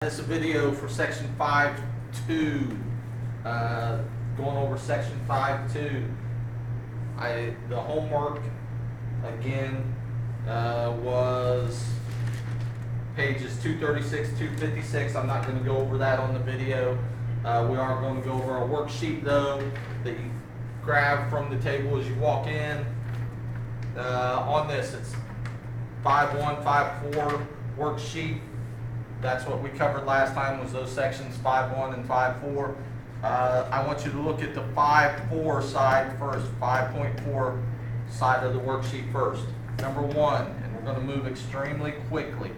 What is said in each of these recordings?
This is a video for section 5.2, going over section 5.2. The homework again was pages 236, 256. I'm not going to go over that on the video. We are going to go over a worksheet though that you grab from the table as you walk in. On this, it's 5.1, 5.4 worksheet. That's what we covered last time, was those sections 5.1 and 5.4. I want you to look at the 5.4 side first, 5.4 side of the worksheet first. Number one, and we're going to move extremely quickly.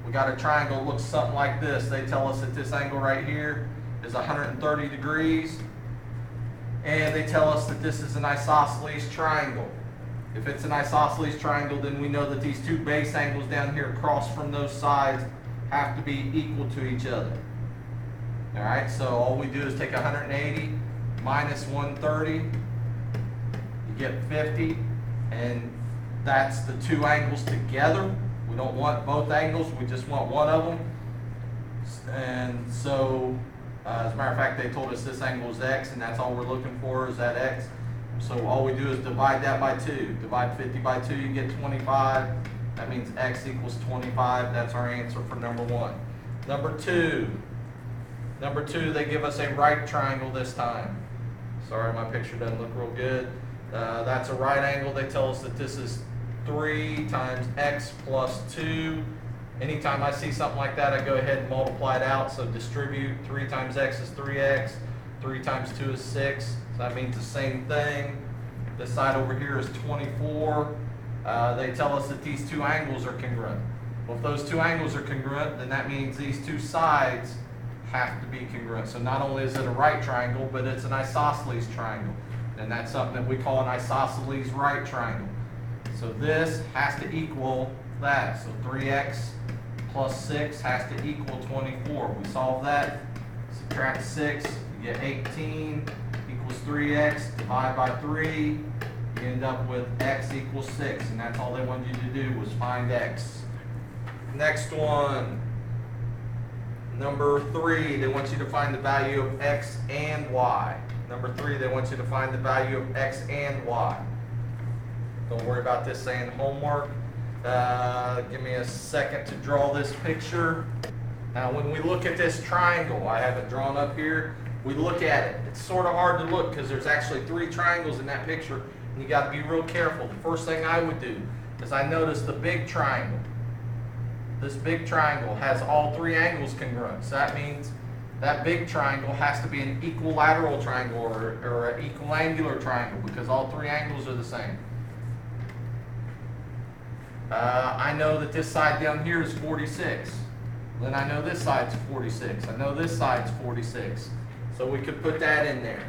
We got a triangle that looks something like this. They tell us that this angle right here is 130 degrees. And they tell us that this is an isosceles triangle. If it's an isosceles triangle, then we know that these two base angles down here across from those sides have to be equal to each other. All right, so all we do is take 180 minus 130, you get 50, and that's the two angles together. We don't want both angles, we just want one of them. And so, as a matter of fact, they told us this angle is x, and that's all we're looking for is that x. So all we do is divide that by 2. Divide 50 by 2, you get 25. That means x equals 25. That's our answer for number one. Number two, they give us a right triangle this time. Sorry, my picture doesn't look real good. That's a right angle. They tell us that this is 3 times x plus 2. Anytime I see something like that, I go ahead and multiply it out. So distribute. 3 times x is 3x. 3 times 2 is 6. So that means the same thing. This side over here is 24. They tell us that these two angles are congruent. Well, if those two angles are congruent, then that means these two sides have to be congruent. So not only is it a right triangle, but it's an isosceles triangle. And that's something that we call an isosceles right triangle. So this has to equal that. So 3x plus 6 has to equal 24. We solve that, subtract 6, you get 18 equals 3x, divide by 3. You end up with x equals 6, and that's all they wanted you to do was find x. Next one, number 3, they want you to find the value of x and y. Number 3, they want you to find the value of x and y. Don't worry about this saying homework. Give me a second to draw this picture. Now when we look at this triangle, I have it drawn up here, we look at it. It's sort of hard to look because there's actually 3 triangles in that picture. You got to be real careful. The first thing I would do is I notice the big triangle. This big triangle has all 3 angles congruent. So that means that big triangle has to be an equilateral triangle or an equiangular triangle because all 3 angles are the same. I know that this side down here is 46. Then I know this side's 46. I know this side's 46. So we could put that in there.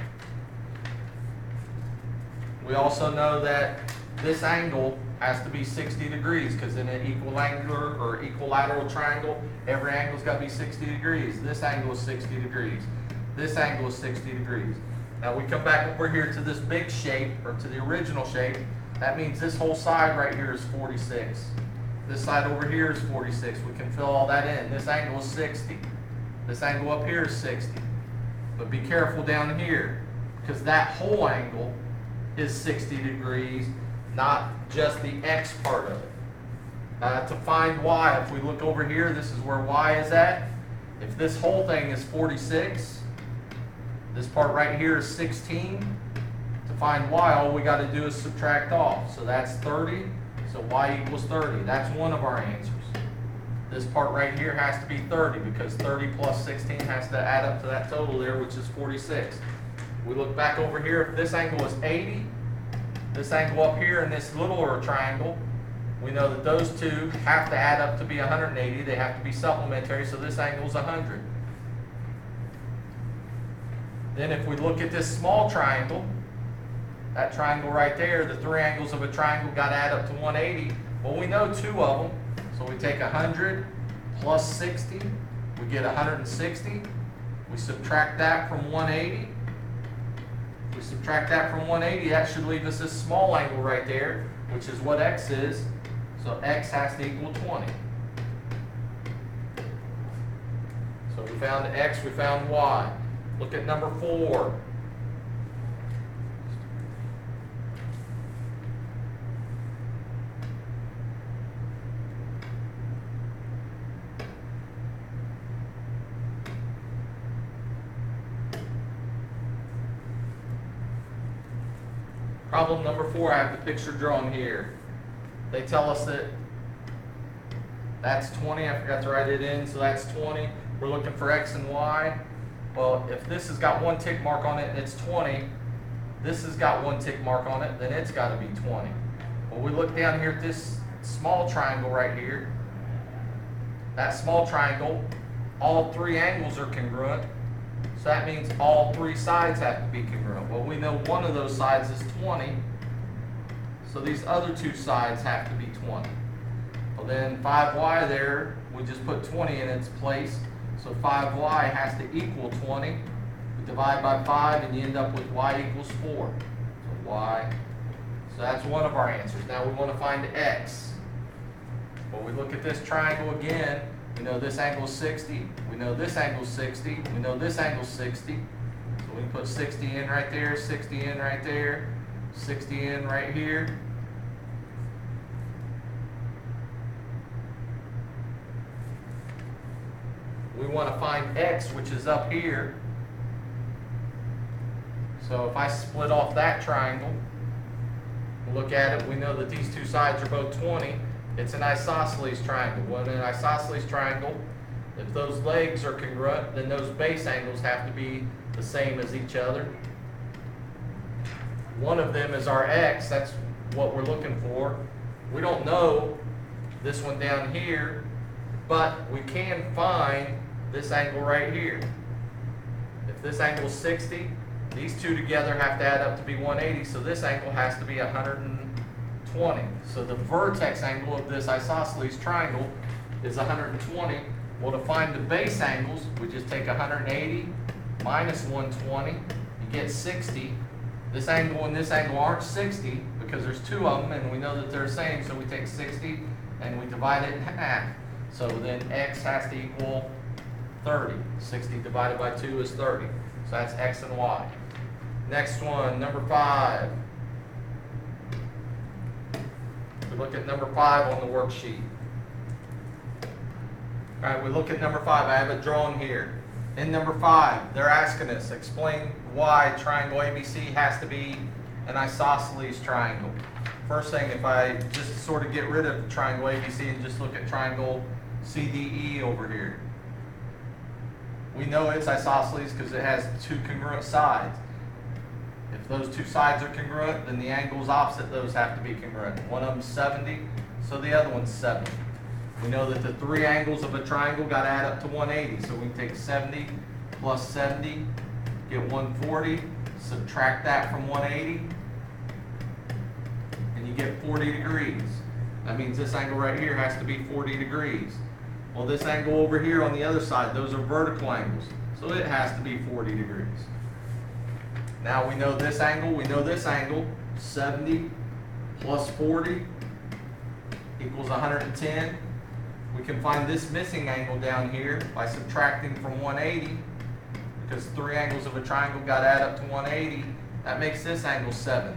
We also know that this angle has to be 60 degrees because in an equiangular or equilateral triangle, every angle's got to be 60 degrees. This angle is 60 degrees. This angle is 60 degrees. Now we come back over here to this big shape, or to the original shape. That means this whole side right here is 46. This side over here is 46. We can fill all that in. This angle is 60. This angle up here is 60. But be careful down here because that whole angle is 60 degrees, not just the x part of it. To find y, if we look over here, this is where y is at. If this whole thing is 46, this part right here is 16. To find y, all we got to do is subtract off. So that's 30. So y equals 30. That's one of our answers. This part right here has to be 30 because 30 plus 16 has to add up to that total there, which is 46. We look back over here, if this angle is 80, this angle up here in this littler triangle, we know that those two have to add up to be 180. They have to be supplementary, so this angle is 100. Then if we look at this small triangle, that triangle right there, the 3 angles of a triangle got to add up to 180. Well, we know 2 of them, so we take 100 plus 60, we get 160. We subtract that from 180. We subtract that from 180, that should leave us this small angle right there, which is what x is. So x has to equal 20. So we found X, we found Y. Look at number 4. Problem number 4, I have the picture drawn here. They tell us that that's 20, I forgot to write it in, so that's 20. We're looking for X and Y. Well, if this has got one tick mark on it and it's 20, this has got one tick mark on it, then it's got to be 20. Well, we look down here at this small triangle right here. That small triangle, all 3 angles are congruent. So that means all 3 sides have to be congruent. Well, we know one of those sides is 20. So these other 2 sides have to be 20. Well, then 5y there, we just put 20 in its place. So 5y has to equal 20. We divide by 5 and you end up with y equals 4. So y. So that's one of our answers. Now we want to find x. Well, we look at this triangle again. We know this angle is 60. We know this angle is 60. We know this angle is 60. So we can put 60 in right there, 60 in right there, 60 in right here. We want to find x, which is up here. So if I split off that triangle, look at it, we know that these 2 sides are both 20. It's an isosceles triangle. Well, in an isosceles triangle, if those legs are congruent, then those base angles have to be the same as each other. One of them is our x, that's what we're looking for. We don't know this one down here, but we can find this angle right here. If this angle is 60, these 2 together have to add up to be 180, so this angle has to be 120. So the vertex angle of this isosceles triangle is 120. Well, to find the base angles, we just take 180 minus 120, you get 60. This angle and this angle aren't 60 because there's 2 of them and we know that they're the same, so we take 60 and we divide it in half. So then x has to equal 30. 60 divided by 2 is 30. So that's x and y. Next one, number 5. We look at number 5 on the worksheet. All right, we look at number 5. I have it drawn here. In number 5, they're asking us, explain why triangle ABC has to be an isosceles triangle. First thing, if I just sort of get rid of triangle ABC and just look at triangle CDE over here. We know it's isosceles because it has 2 congruent sides. If those 2 sides are congruent, then the angles opposite those have to be congruent. One of them's 70, so the other one's 70. We know that the 3 angles of a triangle got to add up to 180, so we can take 70 plus 70, get 140, subtract that from 180, and you get 40 degrees. That means this angle right here has to be 40 degrees. Well, this angle over here on the other side, those are vertical angles, so it has to be 40 degrees. Now we know this angle, 70 plus 40 equals 110. We can find this missing angle down here by subtracting from 180, because 3 angles of a triangle got to add up to 180. That makes this angle 70.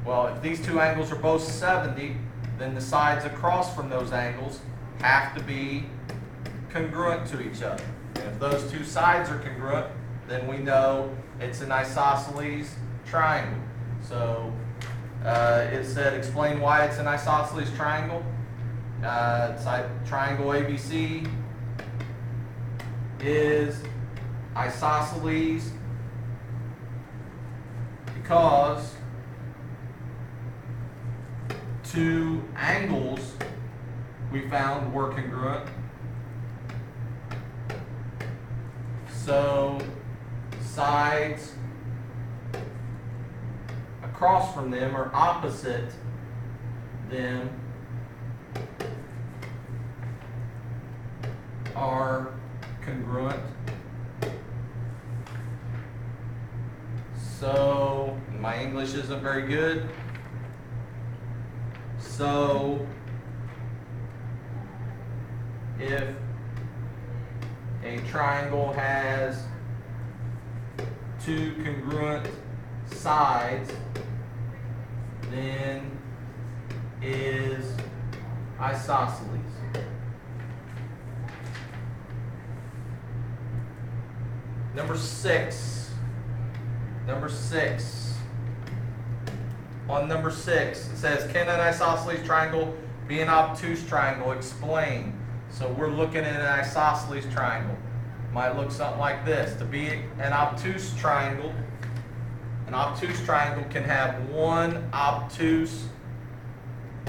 Well, if these 2 angles are both 70, then the sides across from those angles have to be congruent to each other. And if those 2 sides are congruent, then we know it's an isosceles triangle. So it said explain why it's an isosceles triangle. Triangle ABC is isosceles because 2 angles we found were congruent. So sides across from them or opposite them are congruent. So my English isn't very good. So if triangle has two congruent sides, then is isosceles. Number six. On number 6, it says, can an isosceles triangle be an obtuse triangle? Explain. So we're looking at an isosceles triangle. Might look something like this. To be an obtuse triangle can have one obtuse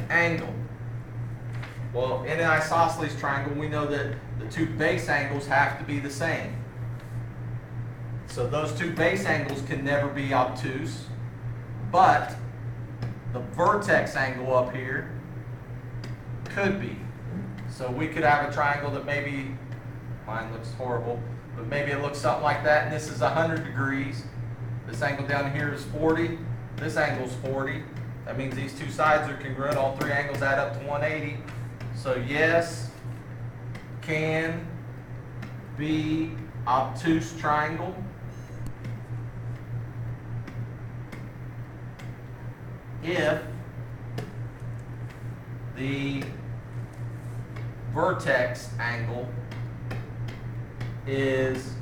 angle. Well, in an isosceles triangle, we know that the two base angles have to be the same. So those two base angles can never be obtuse, but the vertex angle up here could be. So we could have a triangle that maybe, mine looks horrible, but maybe it looks something like that, and this is 100 degrees. This angle down here is 40. This angle is 40. That means these two sides are congruent. All three angles add up to 180. So yes, can be obtuse triangle. If the vertex angle is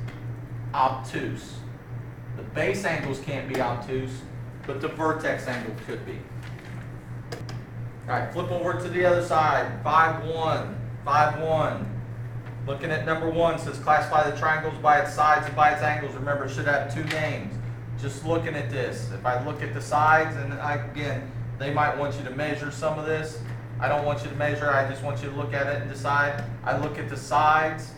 obtuse. The base angles can't be obtuse, but the vertex angle could be. All right, flip over to the other side. 5-1. Looking at number 1, says classify the triangles by its sides and by its angles. Remember, it should have two names. Just looking at this, if I look at the sides, and again, they might want you to measure some of this. I don't want you to measure, I just want you to look at it and decide. I look at the sides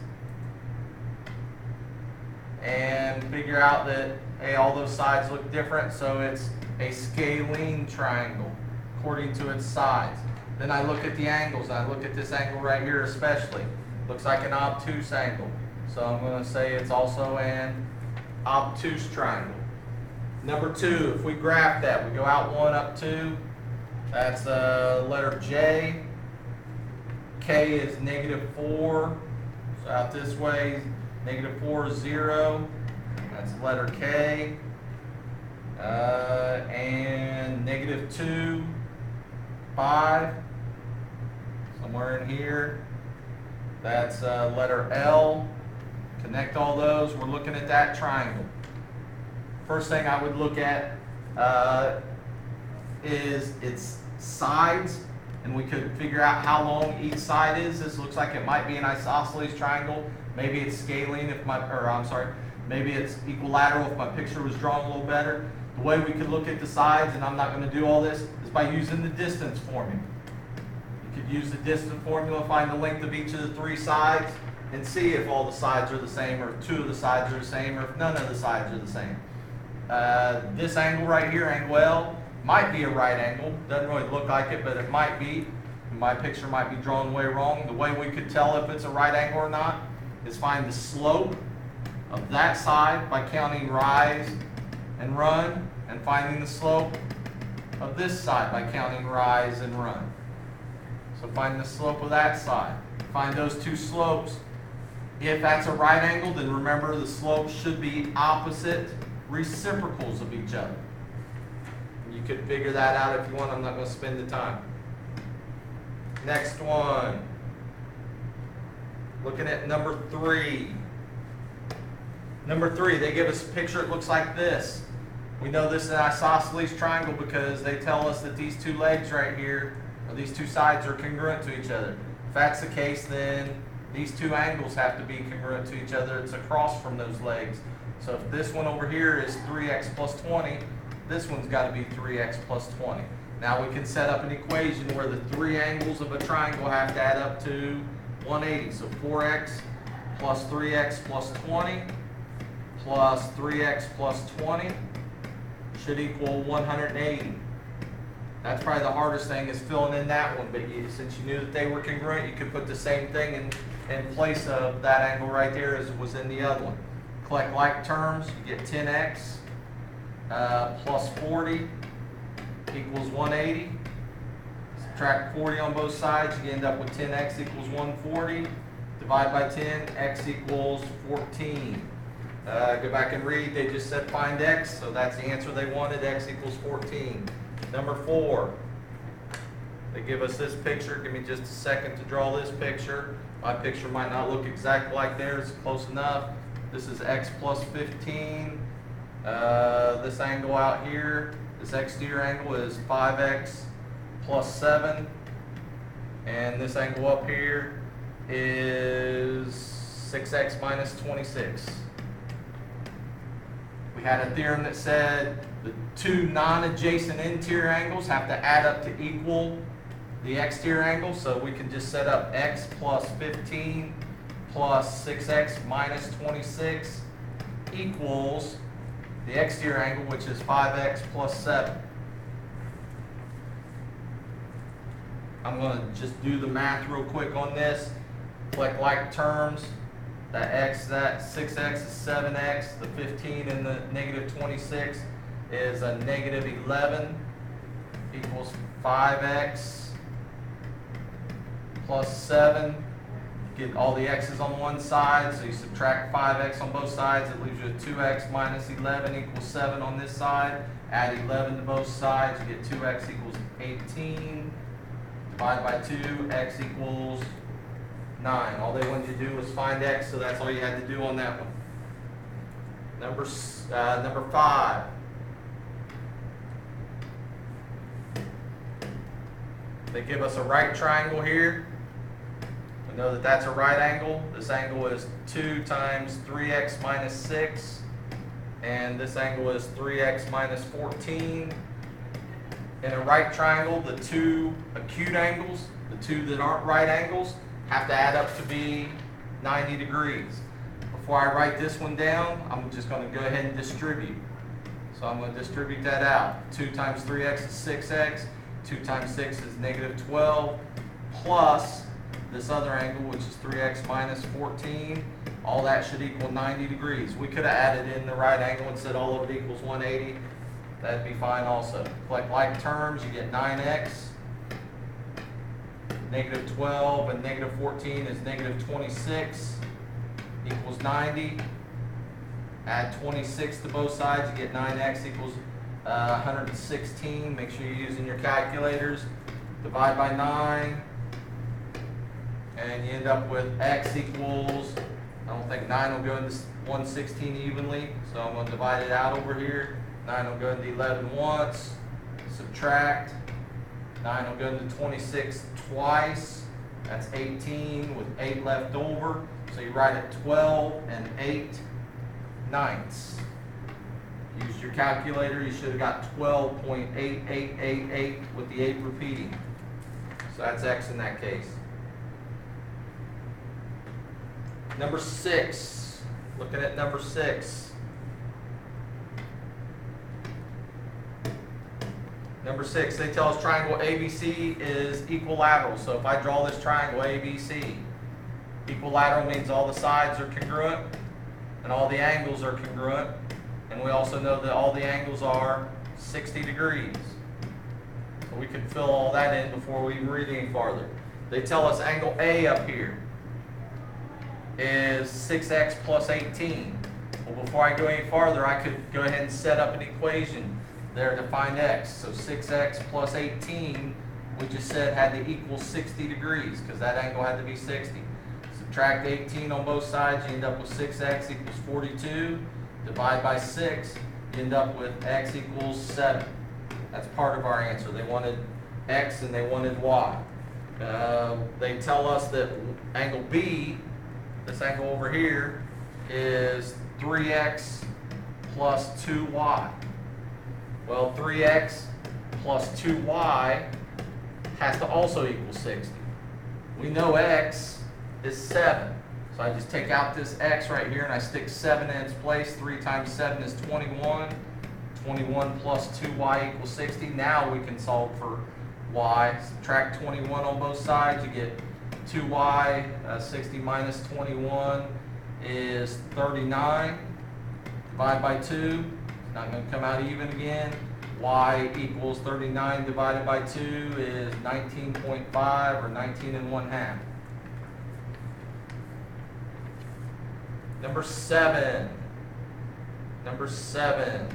and figure out that, hey, all those sides look different, so it's a scalene triangle according to its sides. Then I look at the angles, and I look at this angle right here especially. Looks like an obtuse angle. So I'm going to say it's also an obtuse triangle. Number 2, if we graph that, we go out 1, up 2. That's letter J. K is -4. So out this way, -4 is 0. That's letter K. And -2, 5. Somewhere in here. That's letter L. Connect all those. We're looking at that triangle. First thing I would look at is its sides, and we could figure out how long each side is. This looks like it might be an isosceles triangle. Maybe it's scalene maybe it's equilateral if my picture was drawn a little better. The way we could look at the sides, and I'm not going to do all this, is by using the distance formula. You could use the distance formula, find the length of each of the 3 sides, and see if all the sides are the same, or if 2 of the sides are the same, or if none of the sides are the same. This angle right here, angle L, might be a right angle. Doesn't really look like it, but it might be. My picture might be drawn way wrong. The way we could tell if it's a right angle or not is find the slope of that side by counting rise and run, and finding the slope of this side by counting rise and run. So find the slope of that side. Find those two slopes. If that's a right angle, then remember the slopes should be opposite reciprocals of each other. You could figure that out if you want. I'm not going to spend the time. Next one. Looking at number 3. Number 3, they give us a picture. It looks like this. We know this is an isosceles triangle because they tell us that these two legs right here, or these two sides, are congruent to each other. If that's the case, then these two angles have to be congruent to each other. It's across from those legs. So if this one over here is 3x plus 20, this one's got to be 3x plus 20. Now we can set up an equation where the 3 angles of a triangle have to add up to 180. So 4x plus 3x plus 20 plus 3x plus 20 should equal 180. That's probably the hardest thing, is filling in that one, but since you knew that they were congruent, you could put the same thing in place of that angle right there as was in the other one. Collect like terms, you get 10x plus 40 equals 180. Subtract 40 on both sides, you end up with 10x equals 140. divide by 10, x equals 14. Go back and read, they just said find x, so that's the answer they wanted, x equals 14. Number 4, they give us this picture. Give me just a second to draw this picture. My picture might not look exactly like theirs, close enough. This is x plus 15. This angle out here, this exterior angle is 5x plus 7. And this angle up here is 6x minus 26. We had a theorem that said the two non-adjacent interior angles have to add up to equal the exterior angle, so we can just set up x plus 15 plus 6x minus 26 equals the exterior angle, which is 5x plus 7. I'm going to just do the math real quick on this. Collect like terms. That 6x is 7x. The 15 and the negative 26 is a negative 11 equals 5x plus 7. Get all the x's on one side, so you subtract 5x on both sides. It leaves you a 2x minus 11 equals 7 on this side. Add 11 to both sides, you get 2x equals 18. Divide by 2, x equals 9. All they wanted you to do was find x, so that's all you had to do on that one. Number 5. They give us a right triangle here. We know that that's a right angle. This angle is 2 times 3x minus 6. And this angle is 3x minus 14. In a right triangle, the two acute angles, the two that aren't right angles, have to add up to be 90 degrees. Before I write this one down, I'm just going to go ahead and distribute. So I'm going to distribute that out. 2 times 3x is 6x. 2 times 6 is negative 12, plus this other angle, which is 3x minus 14. All that should equal 90 degrees. We could have added in the right angle and said all of it equals 180. That'd be fine also. Collect like terms, you get 9x. Negative 12 and negative 14 is negative 26 equals 90. Add 26 to both sides, you get 9x equals 116. Make sure you're using your calculators. Divide by 9. And you end up with x equals, I don't think 9 will go into 116 evenly, so I'm going to divide it out over here. 9 will go into 11 once. Subtract. 9 will go into 26 twice. That's 18 with 8 left over. So you write it 12 and 8/9. Use your calculator. You should have got 12.8888 with the 8 repeating. So that's x in that case. Number 6. Looking at number 6. Number 6, they tell us triangle ABC is equilateral. So if I draw this triangle ABC, equilateral means all the sides are congruent and all the angles are congruent. And we also know that all the angles are 60 degrees. So we can fill all that in before we read any farther. They tell us angle A up here is 6x plus 18. Well, before I go any farther, I could go ahead and set up an equation there to find x. So 6x plus 18, we just said had to equal 60 degrees because that angle had to be 60. Subtract 18 on both sides, you end up with 6x equals 42. Divide by 6, you end up with x equals 7. That's part of our answer. They wanted x and they wanted y. They tell us that angle B, this angle over here, is 3x plus 2y. Well, 3x plus 2y has to also equal 60. We know x is 7. So I just take out this x right here and I stick 7 in its place. 3 times 7 is 21. 21 plus 2y equals 60. Now we can solve for y. Subtract 21 on both sides. You get 2y. 60 minus 21 is 39. Divide by 2. It's not going to come out even again. Y equals 39 divided by 2 is 19.5 or 19 1/2. Number 7. Number 7.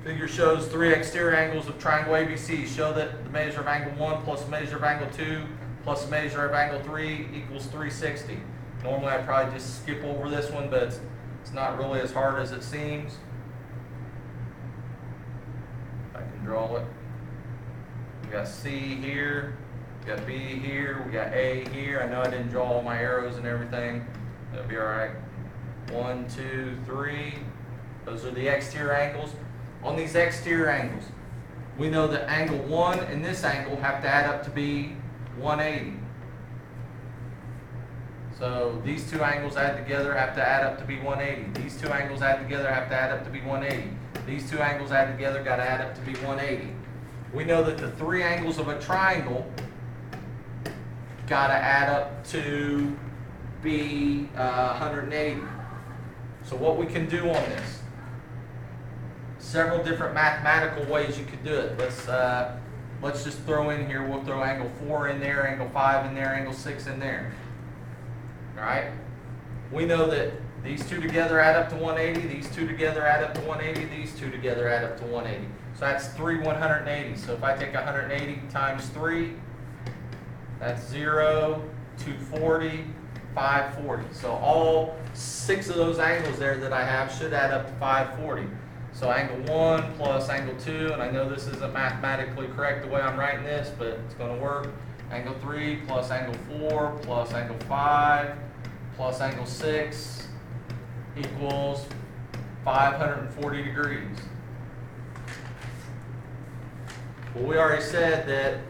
Figure shows 3 exterior angles of triangle ABC. Show that the measure of angle 1 plus the measure of angle 2 plus the measure of angle 3 equals 360. Normally I'd probably just skip over this one, but it's not really as hard as it seems. I can draw it. We got C here, we got B here, we got A here. I know I didn't draw all my arrows and everything. That'll be alright. 1, 2, 3. Those are the exterior angles. On these exterior angles, we know that angle 1 and this angle have to add up to be 180. So these two angles add together have to add up to be 180. These two angles add together have to add up to be 180. These two angles add together got to add up to be 180. We know that the 3 angles of a triangle got to add up to be 180. So what we can do on this, several different mathematical ways you could do it. Let's just throw in here, we'll throw angle 4 in there, angle 5 in there, angle 6 in there. Alright? We know that these two together add up to 180, these two together add up to 180, these two together add up to 180. So that's 3 180. So if I take 180 times 3, that's 0, 240, 540. So all 6 of those angles there that I have should add up to 540. So angle 1 plus angle 2, and I know this isn't mathematically correct the way I'm writing this, but it's going to work. Angle 3 plus angle 4 plus angle 5 plus angle 6 equals 540 degrees. Well, we already said that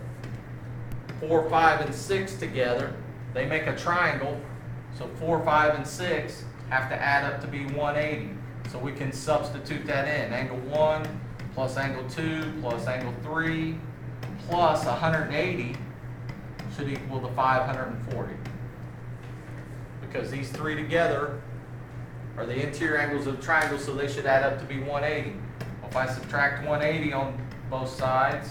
4, 5, and 6 together, they make a triangle. So 4, 5, and 6 have to add up to be 180. So we can substitute that in. Angle 1 plus angle 2 plus angle 3 plus 180 should equal to 540. Because these 3 together are the interior angles of the triangle, so they should add up to be 180. Well, if I subtract 180 on both sides,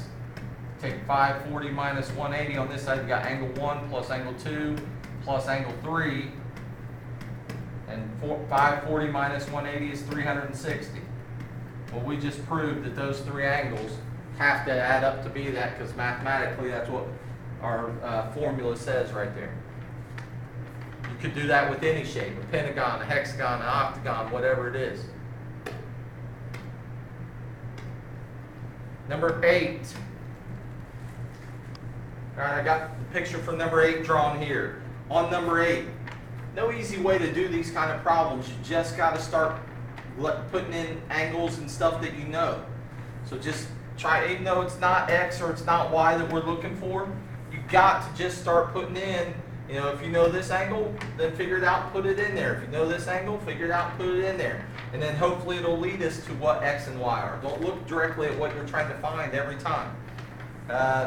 take 540 minus 180 on this side, you got angle 1 plus angle 2 plus angle 3. And 540 minus 180 is 360. Well, we just proved that those 3 angles have to add up to be that, because mathematically that's what our formula says right there. You could do that with any shape, a pentagon, a hexagon, an octagon, whatever it is. Number 8. All right, I got the picture for number 8 drawn here. On number 8, no easy way to do these kind of problems. You just got to start putting in angles and stuff that you know. So just try, even though it's not X or it's not Y that we're looking for, you got to just start putting in, you know, if you know this angle, then figure it out, put it in there. If you know this angle, figure it out, put it in there. And then hopefully it'll lead us to what X and Y are. Don't look directly at what you're trying to find every time.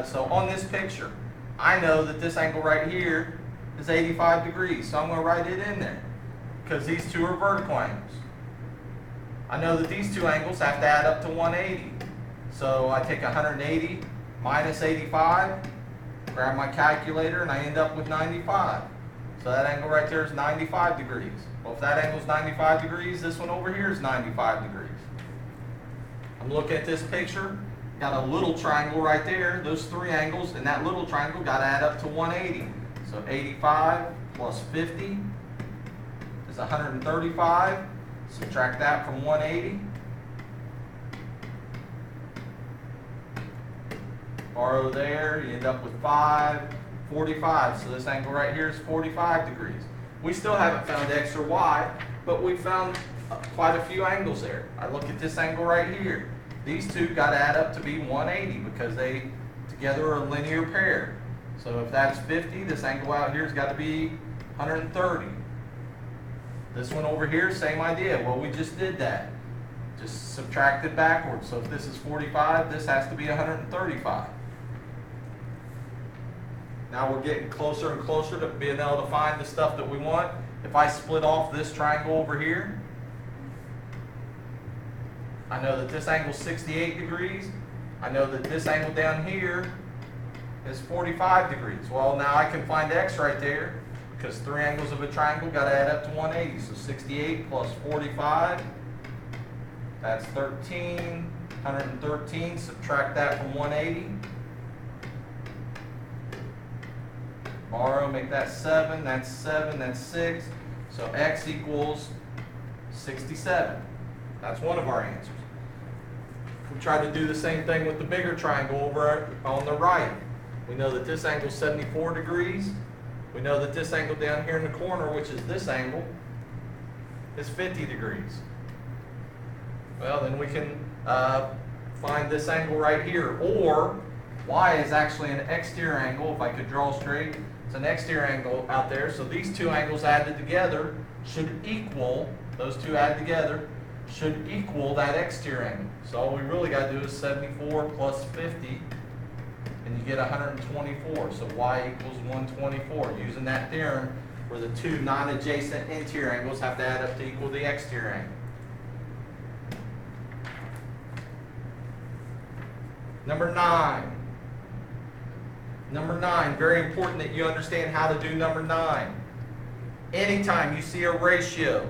So on this picture, I know that this angle right here is 85 degrees, so I'm going to write it in there because these two are vertical angles. I know that these 2 angles have to add up to 180. So I take 180 minus 85, grab my calculator, and I end up with 95. So that angle right there is 95 degrees. Well, if that angle is 95 degrees, this one over here is 95 degrees. I'm looking at this picture, got a little triangle right there, those 3 angles, and that little triangle got to add up to 180. So 85 plus 50 is 135. Subtract that from 180. Borrow there, you end up with 45. So this angle right here is 45 degrees. We still haven't found X or Y, but we found quite a few angles there. I look at this angle right here. These 2 got to add up to be 180 because they together are a linear pair. So if that's 50, this angle out here has got to be 130. This one over here, same idea. Well, we just did that. Just subtracted backwards. So if this is 45, this has to be 135. Now we're getting closer and closer to being able to find the stuff that we want. If I split off this triangle over here, I know that this angle is 68 degrees. I know that this angle down here is 45 degrees. Well, now I can find x right there because three angles of a triangle got to add up to 180. So 68 plus 45, that's 13. 113, subtract that from 180. Borrow, make that 7, that's 7, that's 6. So x equals 67. That's one of our answers. We try to do the same thing with the bigger triangle over on the right. We know that this angle is 74 degrees. We know that this angle down here in the corner, which is this angle, is 50 degrees. Well, then we can find this angle right here. Or y is actually an exterior angle. If I could draw straight, it's an exterior angle out there. So these two angles added together should equal, those two added together, should equal that exterior angle. So all we really got to do is 74 plus 50, and you get 124. So y equals 124. Using that theorem where the two non-adjacent interior angles have to add up to equal the exterior angle. Number 9. Number 9, very important that you understand how to do number 9. Anytime you see a ratio,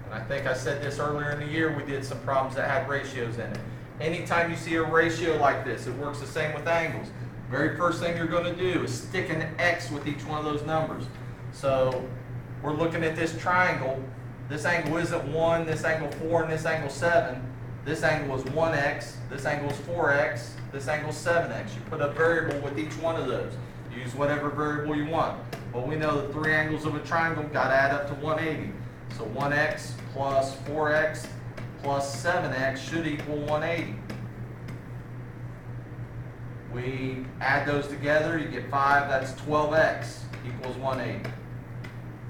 and I think I said this earlier in the year, we did some problems that had ratios in it. Anytime you see a ratio like this, it works the same with angles. Very first thing you're going to do is stick an X with each one of those numbers. So we're looking at this triangle. This angle isn't 1, this angle 4, and this angle 7. This angle is 1x, this angle is 4x, this angle is 7x. You put a variable with each one of those. Use whatever variable you want. But we know the three angles of a triangle got to add up to 180. So 1x plus 4x plus 7x should equal 180. We add those together, you get 5, that's 12x equals 180.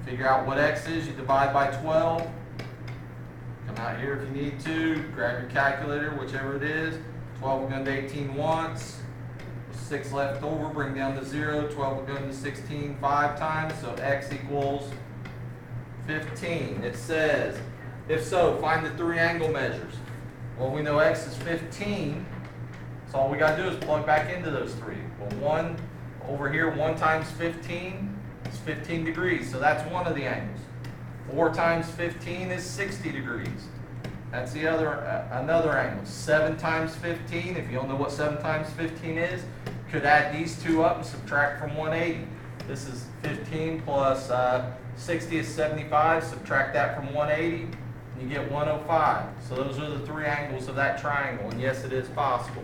Figure out what x is, you divide by 12. Come out here if you need to, grab your calculator, whichever it is. 12 will go into 18 once, 6 left over, bring down to 0. 12 will go into 16 5 times, so x equals 15. It says, if so, find the three angle measures. Well, we know x is 15, so all we got to do is plug back into those three. Well, 1 over here, 1 times 15 is 15 degrees, so that's one of the angles. 4 times 15 is 60 degrees. That's the other another angle. 7 times 15, if you don't know what 7 times 15 is, could add these two up and subtract from 180. This is 15 plus 60 is 75. Subtract that from 180, and you get 105. So those are the three angles of that triangle. And yes, it is possible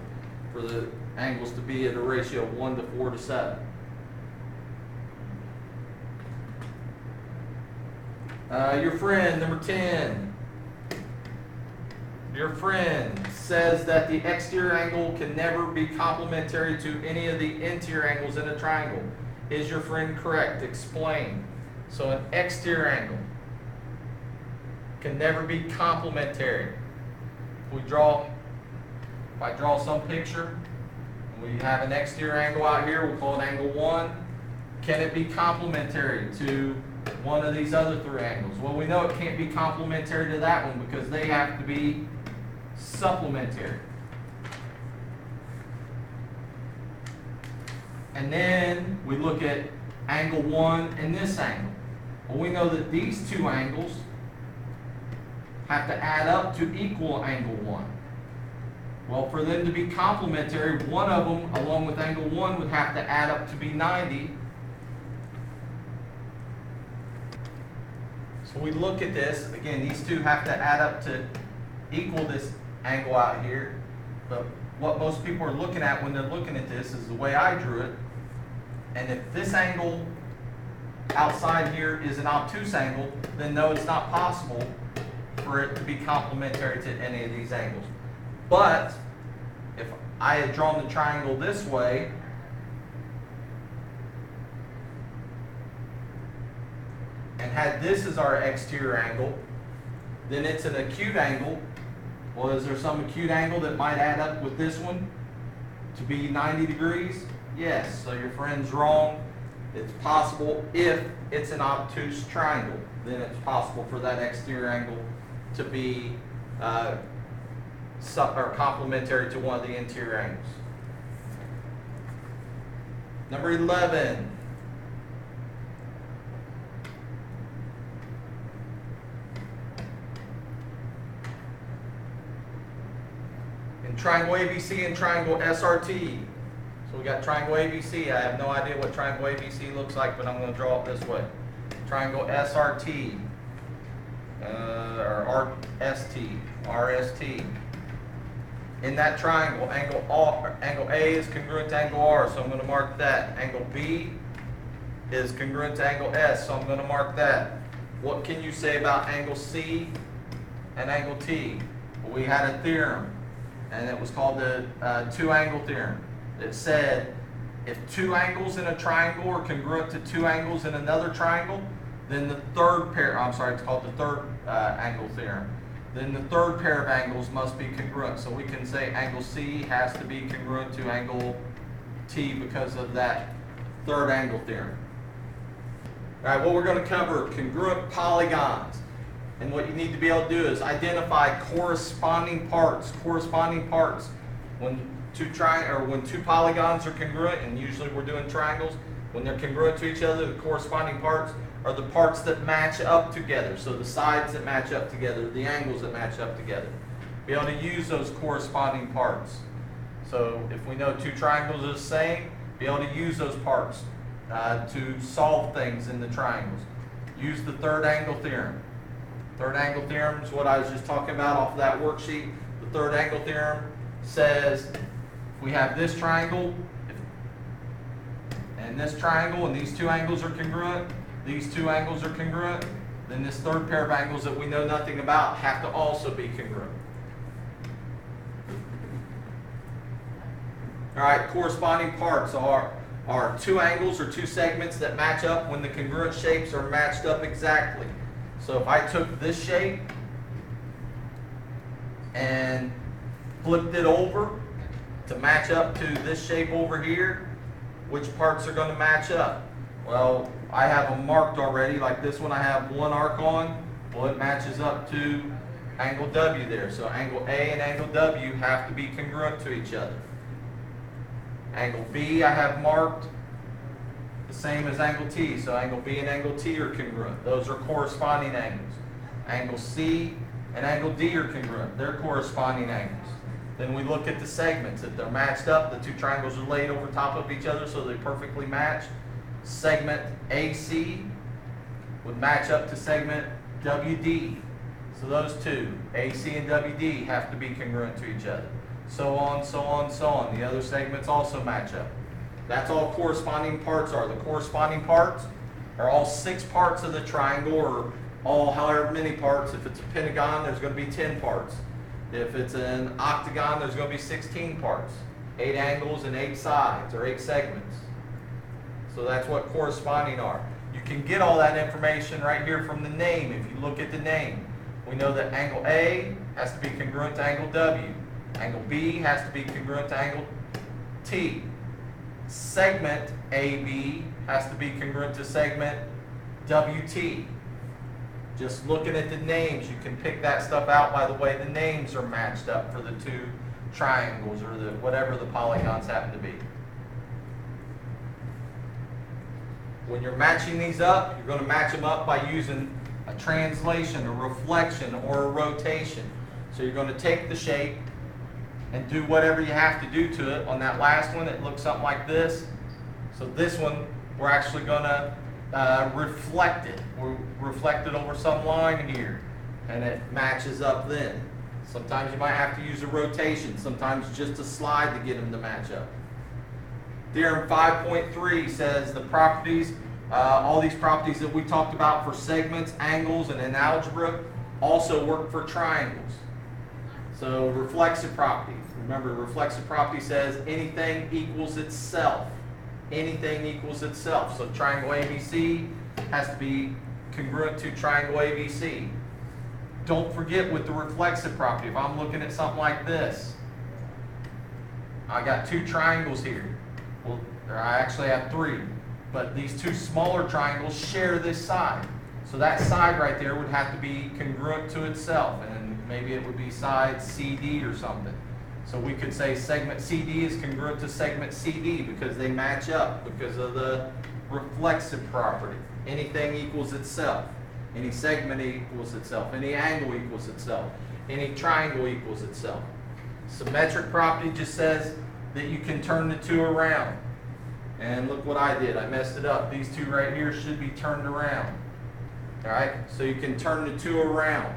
for the angles to be at a ratio of 1 to 4 to 7. Your friend, number 10. Your friend says that the exterior angle can never be complementary to any of the interior angles in a triangle. Is your friend correct? Explain. So an exterior angle can never be complementary. If I draw some picture, and we have an exterior angle out here, we'll call it angle 1. Can it be complementary to one of these other three angles? Well, we know it can't be complementary to that one because they have to be supplementary. And then we look at angle 1 and this angle. Well, we know that these two angles have to add up to equal angle 1. Well, for them to be complementary, one of them, along with angle 1, would have to add up to be 90. So we look at this, again, these two have to add up to equal this angle out here. But what most people are looking at when they're looking at this is the way I drew it. And if this angle outside here is an obtuse angle, then no, it's not possible for it to be complementary to any of these angles. But if I had drawn the triangle this way, and had this as our exterior angle, then it's an acute angle. Well, is there some acute angle that might add up with this one to be 90 degrees? Yes, so your friend's wrong. It's possible if it's an obtuse triangle, then it's possible for that exterior angle to be complementary to one of the interior angles. Number 11. In triangle ABC and triangle SRT. So we got triangle ABC. I have no idea what triangle ABC looks like, but I'm going to draw it this way. Triangle SRT, or RST. In that triangle, angle A is congruent to angle R, so I'm going to mark that. Angle B is congruent to angle S, so I'm going to mark that. What can you say about angle C and angle T? Well, we had a theorem, and it was called the two-angle theorem. It said if two angles in a triangle are congruent to two angles in another triangle, then the third pair, it's called the third angle theorem. Then the third pair of angles must be congruent. So we can say angle C has to be congruent to angle T because of that third angle theorem. All right, what we're going to cover, congruent polygons. And what you need to be able to do is identify corresponding parts. When two polygons are congruent, and usually we're doing triangles, when they're congruent to each other, the corresponding parts are the parts that match up together. So the sides that match up together, the angles that match up together. Be able to use those corresponding parts. So if we know two triangles are the same, be able to use those parts to solve things in the triangles. Use the third angle theorem. Third angle theorem is what I was just talking about off of that worksheet. The third angle theorem says if we have this triangle and this triangle, and these two angles are congruent, these two angles are congruent, then this third pair of angles that we know nothing about have to also be congruent. All right, corresponding parts are two angles or two segments that match up when the congruent shapes are matched up exactly. So if I took this shape and flipped it over to match up to this shape over here, which parts are going to match up? Well, I have them marked already. Like this one I have one arc on. Well, it matches up to angle W there. So angle A and angle W have to be congruent to each other. Angle B I have marked the same as angle T. So angle B and angle T are congruent. Those are corresponding angles. Angle C and angle D are congruent. They're corresponding angles. Then we look at the segments. If they're matched up, the two triangles are laid over top of each other so they perfectly match. Segment AC would match up to segment WD. So those two, AC and WD, have to be congruent to each other. So on, so on, so on. The other segments also match up. That's all corresponding parts are. The corresponding parts are all 6 parts of the triangle, or all however many parts. If it's a pentagon, there's going to be 10 parts. If it's an octagon, there's going to be 16 parts. 8 angles and 8 sides, or 8 segments. So that's what corresponding are. You can get all that information right here from the name. If you look at the name, we know that angle A has to be congruent to angle W. Angle B has to be congruent to angle T. Segment AB has to be congruent to segment WT. Just looking at the names, you can pick that stuff out by the way the names are matched up for the two triangles, or whatever the polygons happen to be. When you're matching these up, you're going to match them up by using a translation, a reflection, or a rotation. So you're going to take the shape and do whatever you have to do to it. On that last one, it looks something like this. So this one, we're actually going to reflect it. We'll reflect it over some line here, and it matches up then. Sometimes you might have to use a rotation, sometimes just a slide to get them to match up. Theorem 5.3 says the properties, all these properties that we talked about for segments, angles, and in algebra also work for triangles. So reflexive property. Remember, reflexive property says anything equals itself. Anything equals itself. So triangle ABC has to be congruent to triangle ABC. Don't forget with the reflexive property, if I'm looking at something like this, I got 2 triangles here. Well, I actually have 3, but these 2 smaller triangles share this side. So that side right there would have to be congruent to itself, and maybe it would be side CD or something. So we could say segment CD is congruent to segment CD because they match up because of the reflexive property. Anything equals itself. Any segment equals itself. Any angle equals itself. Any triangle equals itself. Symmetric property just says that you can turn the two around. And look what I did. I messed it up. These two right here should be turned around. Alright? So you can turn the two around.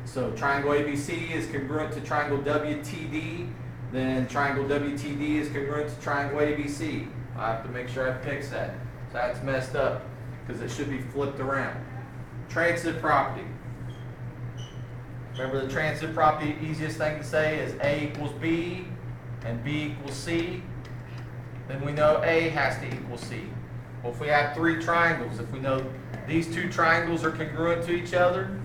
So triangle ABC is congruent to triangle WTD. Then triangle WTD is congruent to triangle ABC. I have to make sure I fix that. So that's messed up because it should be flipped around. Transitive property. Remember the transitive property, easiest thing to say is A equals B and B equals C. Then we know A has to equal C. Well, if we have three triangles, if we know these two triangles are congruent to each other,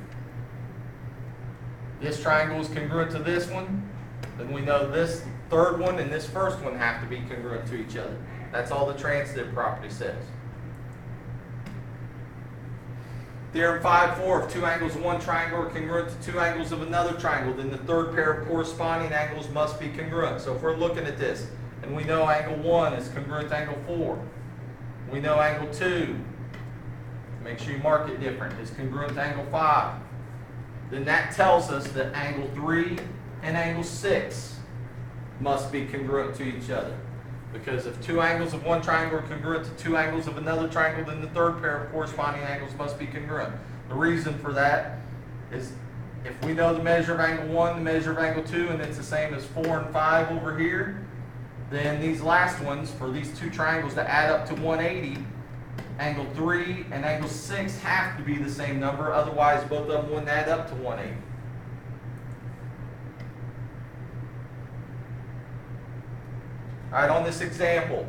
this triangle is congruent to this one, then we know this third one and this first one have to be congruent to each other. That's all the transitive property says. Theorem 5.4, if two angles of one triangle are congruent to two angles of another triangle, then the third pair of corresponding angles must be congruent. So if we're looking at this, and we know angle 1 is congruent to angle 4, we know angle 2, make sure you mark it different, is congruent to angle 5, then that tells us that angle 3 and angle 6 must be congruent to each other. Because if two angles of one triangle are congruent to two angles of another triangle, then the third pair of corresponding angles must be congruent. The reason for that is if we know the measure of angle 1, the measure of angle 2, and it's the same as 4 and 5 over here, then these last ones, for these two triangles to add up to 180, angle 3 and angle 6 have to be the same number, otherwise both of them wouldn't add up to 180. All right, on this example,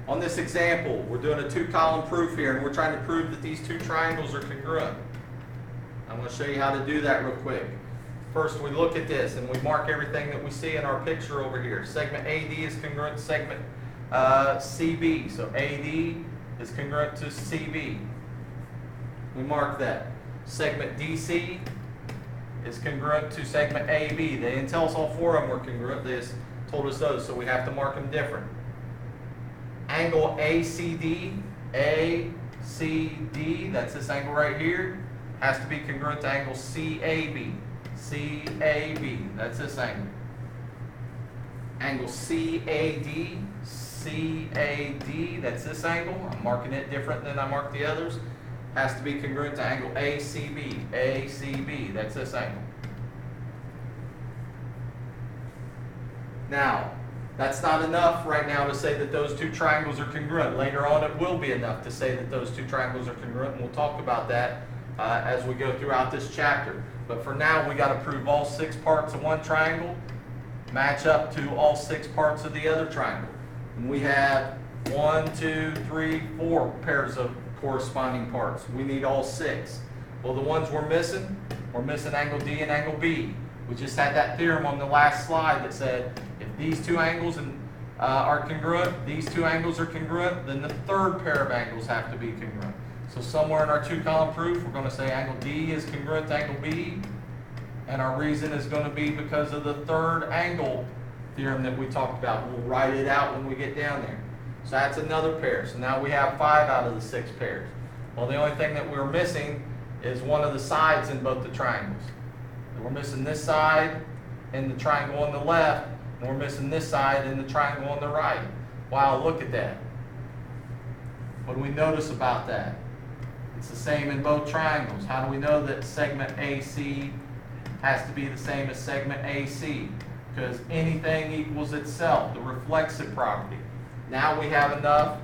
on this example, we're doing a two-column proof here, and we're trying to prove that these two triangles are congruent. I'm going to show you how to do that real quick. First, we look at this, and we mark everything that we see in our picture over here. Segment AD is congruent to segment CB, so AD is congruent to CB. We mark that. Segment DC is congruent to segment AB. They didn't tell us all four of them were congruent. They just told us those, so we have to mark them different. Angle ACD, ACD, that's this angle right here, has to be congruent to angle CAB. CAB, that's this angle. Angle CAD, CAD, that's this angle. I'm marking it different than I marked the others. Has to be congruent to angle ACB, ACB, that's this angle. Now, that's not enough right now to say that those two triangles are congruent. Later on it will be enough to say that those two triangles are congruent, and we'll talk about that as we go throughout this chapter. But for now, we got to prove all 6 parts of one triangle match up to all 6 parts of the other triangle. And we have 1, 2, 3, 4 pairs of corresponding parts. We need all 6. Well, the ones we're missing angle D and angle B. We just had that theorem on the last slide that said if these two angles are congruent, these two angles are congruent, then the third pair of angles have to be congruent. So somewhere in our two-column proof, we're going to say angle D is congruent to angle B, and our reason is going to be because of the third angle theorem that we talked about. We'll write it out when we get down there. So that's another pair. So now we have 5 out of the 6 pairs. Well, the only thing that we're missing is one of the sides in both the triangles. We're missing this side in the triangle on the left, and we're missing this side in the triangle on the right. Wow, look at that. What do we notice about that? It's the same in both triangles. How do we know that segment AC has to be the same as segment AC? Because anything equals itself, the reflexive property. Now we have enough.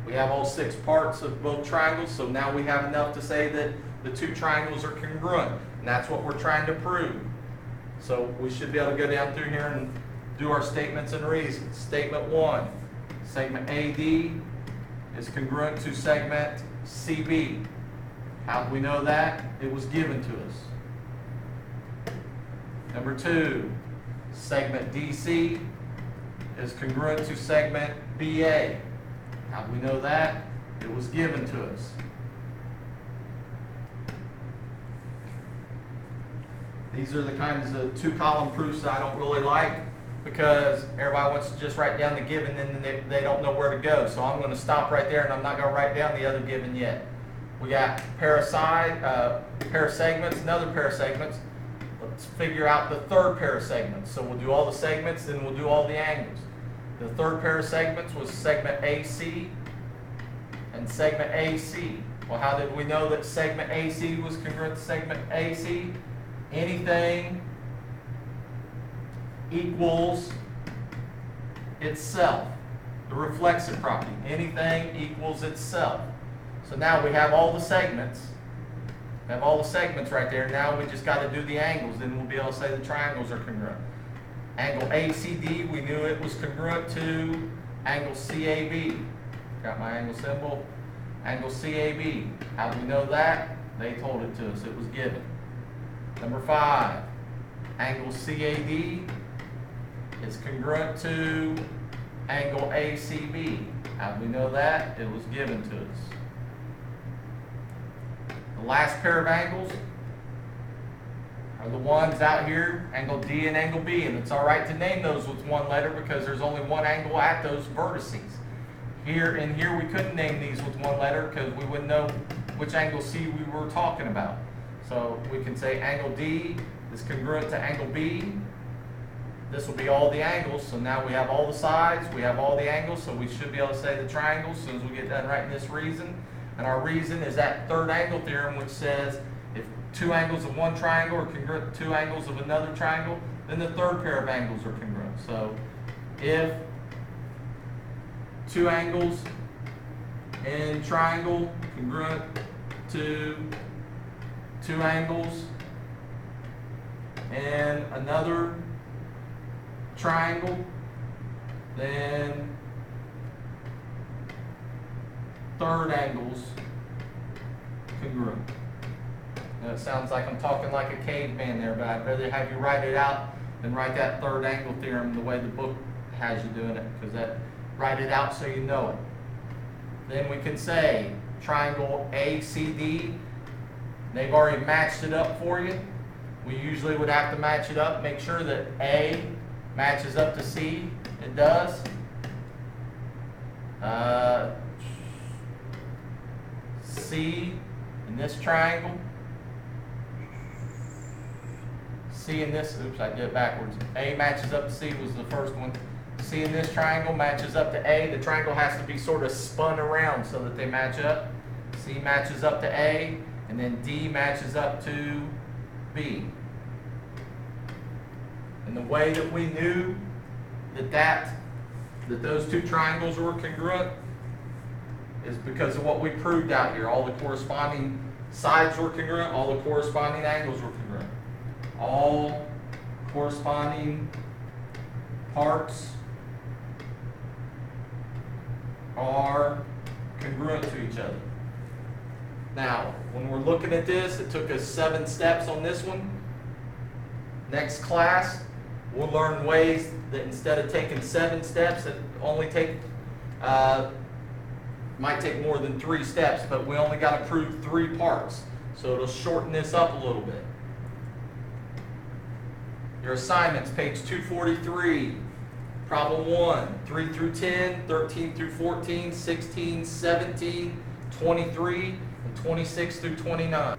We have all 6 parts of both triangles, so now we have enough to say that the two triangles are congruent, and that's what we're trying to prove. So we should be able to go down through here and do our statements and reasons. Statement 1, segment AD is congruent to segment CB. How do we know that? It was given to us. Number 2, segment DC is congruent to segment BA. How do we know that? It was given to us. These are the kinds of two-column proofs that I don't really like, because everybody wants to just write down the given and then they don't know where to go. So I'm going to stop right there, and I'm not going to write down the other given yet. We got pair of segments, another pair of segments. Let's figure out the third pair of segments. So we'll do all the segments, then we'll do all the angles. The third pair of segments was segment AC and segment AC. Well, how did we know that segment AC was congruent to segment AC? Anything equals itself. The reflexive property. Anything equals itself. So now we have all the segments. We have all the segments right there. Now we just got to do the angles. Then we'll be able to say the triangles are congruent. Angle ACD, we knew it was congruent to angle CAB. Got my angle symbol. Angle CAB. How do we know that? They told it to us. It was given. Number 5. Angle CAD is congruent to angle ACB. How do we know that? It was given to us. The last pair of angles are the ones out here, angle D and angle B, and it's all right to name those with one letter because there's only one angle at those vertices. Here we couldn't name these with one letter because we wouldn't know which angle C we were talking about. So we can say angle D is congruent to angle B. This will be all the angles, so now we have all the sides, we have all the angles, so we should be able to say the triangles as soon as we get done writing this reason. And our reason is that third angle theorem, which says if two angles of one triangle are congruent to two angles of another triangle, then the third pair of angles are congruent. So if two angles in triangle congruent to two angles in another triangle, then third angles congruent. Now it sounds like I'm talking like a caveman there, but I'd rather have you write it out than write that third angle theorem the way the book has you doing it, because that write it out so you know it. Then we can say triangle ACD. They've already matched it up for you. We usually would have to match it up, make sure that A matches up to C. It does. C in this triangle. C in this, oops, I did it backwards. A matches up to C was the first one. C in this triangle matches up to A. The triangle has to be sort of spun around so that they match up. C matches up to A, and then D matches up to B. And the way that we knew that those two triangles were congruent is because of what we proved out here. All the corresponding sides were congruent, all the corresponding angles were congruent. All corresponding parts are congruent to each other. Now, when we're looking at this, it took us 7 steps on this one. Next class, we'll learn ways that instead of taking 7 steps, it only might take more than 3 steps, but we only got to prove 3 parts. So it'll shorten this up a little bit. Your assignments, page 243, problem 1, 3 through 10, 13 through 14, 16, 17, 23, and 26 through 29.